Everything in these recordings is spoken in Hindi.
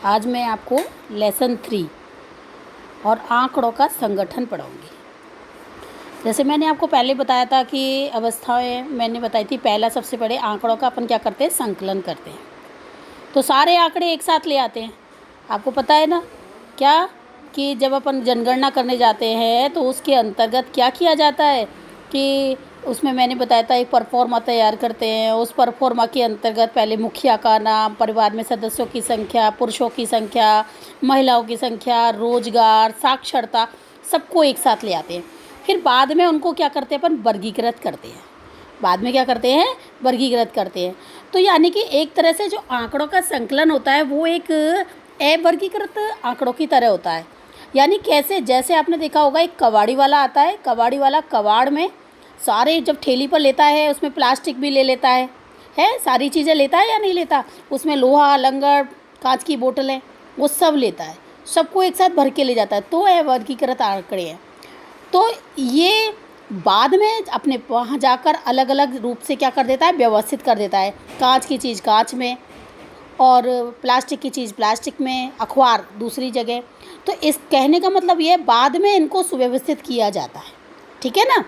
आज मैं आपको लेसन 3 और आंकड़ों का संगठन पढ़ाऊँगी। जैसे मैंने आपको पहले बताया था कि अवस्थाएं मैंने बताई थी। पहला सबसे पहले आंकड़ों का अपन क्या करते हैं, संकलन करते हैं। तो सारे आंकड़े एक साथ ले आते हैं। आपको पता है ना क्या कि जब अपन जनगणना करने जाते हैं तो उसके अंतर्गत क्या किया जाता है कि उसमें मैंने बताया था एक परफॉर्मा तैयार करते हैं। उस परफॉर्मा के अंतर्गत पहले मुखिया का नाम, परिवार में सदस्यों की संख्या, पुरुषों की संख्या, महिलाओं की संख्या, रोजगार, साक्षरता, सबको एक साथ ले आते हैं। फिर बाद में उनको क्या करते हैं, अपन वर्गीकृत करते हैं। बाद में क्या करते हैं, वर्गीकृत करते हैं। तो यानी कि एक तरह से जो आंकड़ों का संकलन होता है वो एक अवर्गीकृत आंकड़ों की तरह होता है। यानी कैसे, जैसे आपने देखा होगा एक कबाड़ी वाला आता है, कबाड़ी वाला कबाड़ में सारे जब ठेली पर लेता है उसमें प्लास्टिक भी ले लेता है सारी चीज़ें लेता है या नहीं लेता, उसमें लोहा, लंगर, कांच की बोतलें, वो सब लेता है, सबको एक साथ भर के ले जाता है। तो यह वर्गीकृत आंकड़े हैं। तो ये बाद में अपने वहाँ जाकर अलग अलग रूप से क्या कर देता है, व्यवस्थित कर देता है। कांच की चीज़ कांच में और प्लास्टिक की चीज़ प्लास्टिक में, अखबार दूसरी जगह। तो इस कहने का मतलब ये बाद में इनको सुव्यवस्थित किया जाता है। ठीक है ना।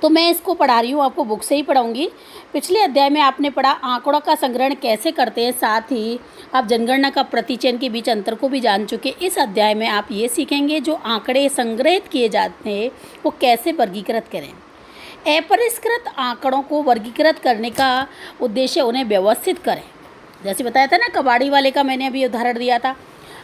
तो मैं इसको पढ़ा रही हूँ, आपको बुक से ही पढ़ाऊँगी। पिछले अध्याय में आपने पढ़ा आंकड़ों का संग्रहण कैसे करते हैं, साथ ही आप जनगणना का प्रतिचयन के बीच अंतर को भी जान चुके। इस अध्याय में आप ये सीखेंगे जो आंकड़े संग्रहित किए जाते हैं वो कैसे वर्गीकृत करें। अपरिष्कृत आंकड़ों को वर्गीकृत करने का उद्देश्य उन्हें व्यवस्थित करें। जैसे बताया था ना, कबाड़ी वाले का मैंने अभी उदाहरण दिया था।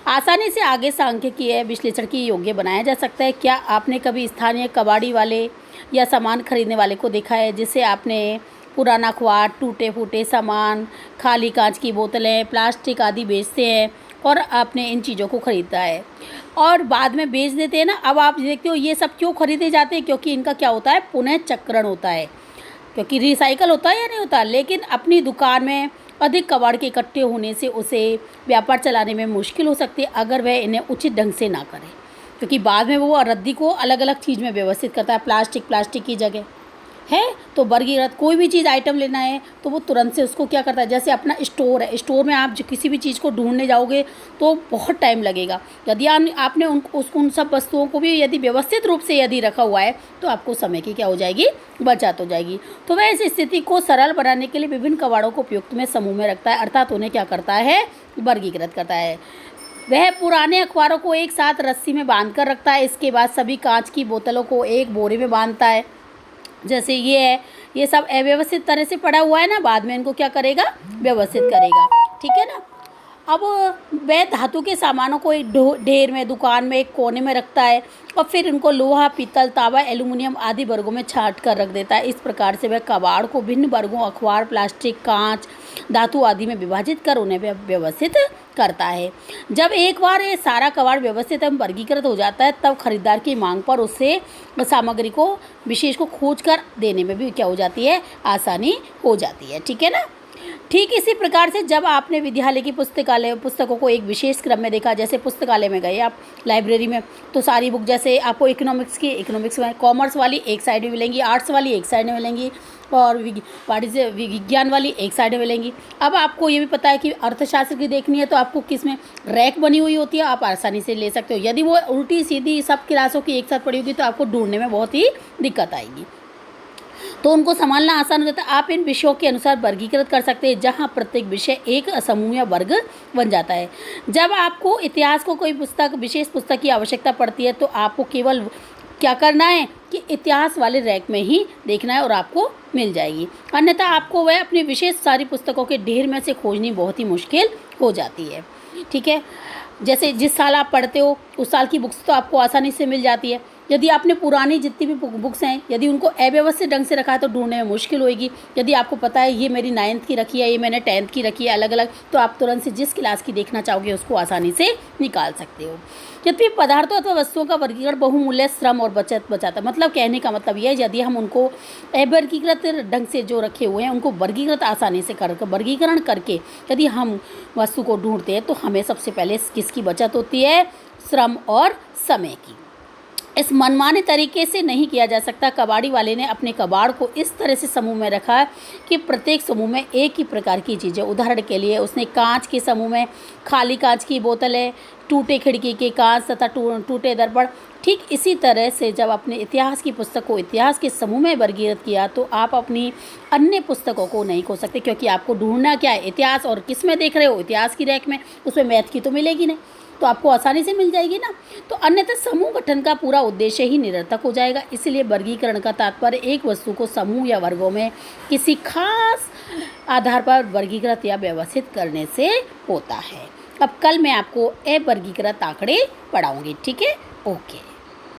आसानी से आगे सांख्यिकीय विश्लेषण की योग्य बनाया जा सकता है। क्या आपने कभी स्थानीय कबाड़ी वाले या सामान खरीदने वाले को देखा है जिसे आपने पुराना अखबार, टूटे फूटे सामान, खाली कांच की बोतलें, प्लास्टिक आदि बेचते हैं और आपने इन चीज़ों को ख़रीदा है और बाद में बेच देते हैं ना। अब आप देखते हो ये सब क्यों खरीदे जाते हैं, क्योंकि इनका क्या होता है, पुनः चक्रण होता है, क्योंकि रिसाइकल होता है या नहीं होता। लेकिन अपनी दुकान में अधिक कबाड़ के इकट्ठे होने से उसे व्यापार चलाने में मुश्किल हो सकती है अगर वह इन्हें उचित ढंग से ना करे, क्योंकि बाद में वो रद्दी को अलग अलग चीज़ में व्यवस्थित करता है। प्लास्टिक की जगह है तो वर्गीकृत, कोई भी चीज़ आइटम लेना है तो वो तुरंत से उसको क्या करता है। जैसे अपना स्टोर है, स्टोर में आप जो किसी भी चीज़ को ढूंढने जाओगे तो बहुत टाइम लगेगा। यदि आपने उन सब वस्तुओं को भी यदि व्यवस्थित रूप से यदि रखा हुआ है तो आपको समय की क्या हो जाएगी, बचत हो जाएगी। तो वह इस स्थिति को सरल बनाने के लिए विभिन्न कबाड़ों को उपयुक्त में समूह में रखता है, अर्थात उन्हें क्या करता है, वर्गीकृत करता है। वह पुराने अखबारों को एक साथ रस्सी में बांध कर रखता है। इसके बाद सभी कांच की बोतलों को एक बोरे में बांधता है। जैसे ये है, ये सब अव्यवस्थित तरह से पड़ा हुआ है ना, बाद में इनको क्या करेगा, व्यवस्थित करेगा। ठीक है ना। अब वह धातु के सामानों को एक ढेर में, दुकान में एक कोने में रखता है और फिर इनको लोहा, पीतल, तांबा, एल्युमिनियम आदि वर्गों में छांट कर रख देता है। इस प्रकार से वह कबाड़ को भिन्न वर्गों, अखबार, प्लास्टिक, कांच, धातु आदि में विभाजित कर उन्हें व्यवस्थित करता है। जब एक बार ये सारा कबाड़ व्यवस्थित एवं वर्गीकृत हो जाता है तब खरीदार की मांग पर उससे सामग्री को विशेष को खोज कर देने में भी क्या हो जाती है, आसानी हो जाती है। ठीक है ना। ठीक इसी प्रकार से जब आपने विद्यालय की पुस्तकों को एक विशेष क्रम में देखा, जैसे पुस्तकालय में गए आप, लाइब्रेरी में, तो सारी बुक, जैसे आपको इकोनॉमिक्स में कॉमर्स वाली एक साइड में मिलेंगी, आर्ट्स वाली एक साइड में मिलेंगी और विज्ञान वाली एक साइड में मिलेंगी। अब आपको ये भी पता है कि अर्थशास्त्र की देखनी है तो आपको किस में रैक बनी हुई होती है, आप आसानी से ले सकते हो। यदि वो उल्टी सीधी सब क्लासों की एक साथ पड़ी होगी तो आपको ढूंढने में बहुत ही दिक्कत आएगी, तो उनको संभालना आसान हो जाता है। आप इन विषयों के अनुसार वर्गीकृत कर सकते हैं जहां प्रत्येक विषय एक समूह या वर्ग बन जाता है। जब आपको इतिहास को कोई विशेष पुस्तक की आवश्यकता पड़ती है तो आपको केवल क्या करना है कि इतिहास वाले रैक में ही देखना है और आपको मिल जाएगी। अन्यथा आपको वह अपनी विशेष सारी पुस्तकों के ढेर में से खोजनी बहुत ही मुश्किल हो जाती है। ठीक है। जैसे जिस साल आप पढ़ते हो उस साल की बुक्स तो आपको आसानी से मिल जाती है। यदि आपने पुरानी जितनी भी बुक्स हैं, यदि उनको अव्यवस्थित ढंग से रखा है तो ढूंढने में मुश्किल होगी। यदि आपको पता है ये मेरी 9th की रखी है, ये मैंने 10th की रखी है अलग अलग, तो आप तुरंत से जिस क्लास की देखना चाहोगे उसको आसानी से निकाल सकते हो। यद्यपि पदार्थों अथवा वस्तुओं का वर्गीकरण बहुमूल्य श्रम और बचत बचाता है। मतलब कहने का मतलब यह है, यदि हम उनको अवर्गीकृत ढंग से जो रखे हुए हैं उनको वर्गीकृत आसानी से वर्गीकरण करके यदि हम वस्तु को ढूंढते हैं तो हमें सबसे पहले किसकी बचत होती है, श्रम और समय की। इस मनमाने तरीके से नहीं किया जा सकता। कबाड़ी वाले ने अपने कबाड़ को इस तरह से समूह में रखा है कि प्रत्येक समूह में एक ही प्रकार की चीज़ें। उदाहरण के लिए उसने कांच के समूह में खाली कांच की बोतलें, टूटे खिड़की के कांच तथा टूटे दर्पण। ठीक इसी तरह से जब अपने इतिहास की पुस्तक को इतिहास के समूह में वर्गीकृत किया तो आप अपनी अन्य पुस्तकों को नहीं खो सकते, क्योंकि आपको ढूंढना क्या है, इतिहास। और किस में देख रहे हो, इतिहास की रैक में, उसमें मैथ की तो मिलेगी नहीं, तो आपको आसानी से मिल जाएगी ना। तो अन्यथा समूह गठन का पूरा उद्देश्य ही निरर्थक हो जाएगा। इसलिए वर्गीकरण का तात्पर्य एक वस्तु को समूह या वर्गों में किसी खास आधार पर वर्गीकृत या व्यवस्थित करने से होता है। अब कल मैं आपको अवर्गीकृत आंकड़े पढ़ाऊंगी, ठीक है? ओके।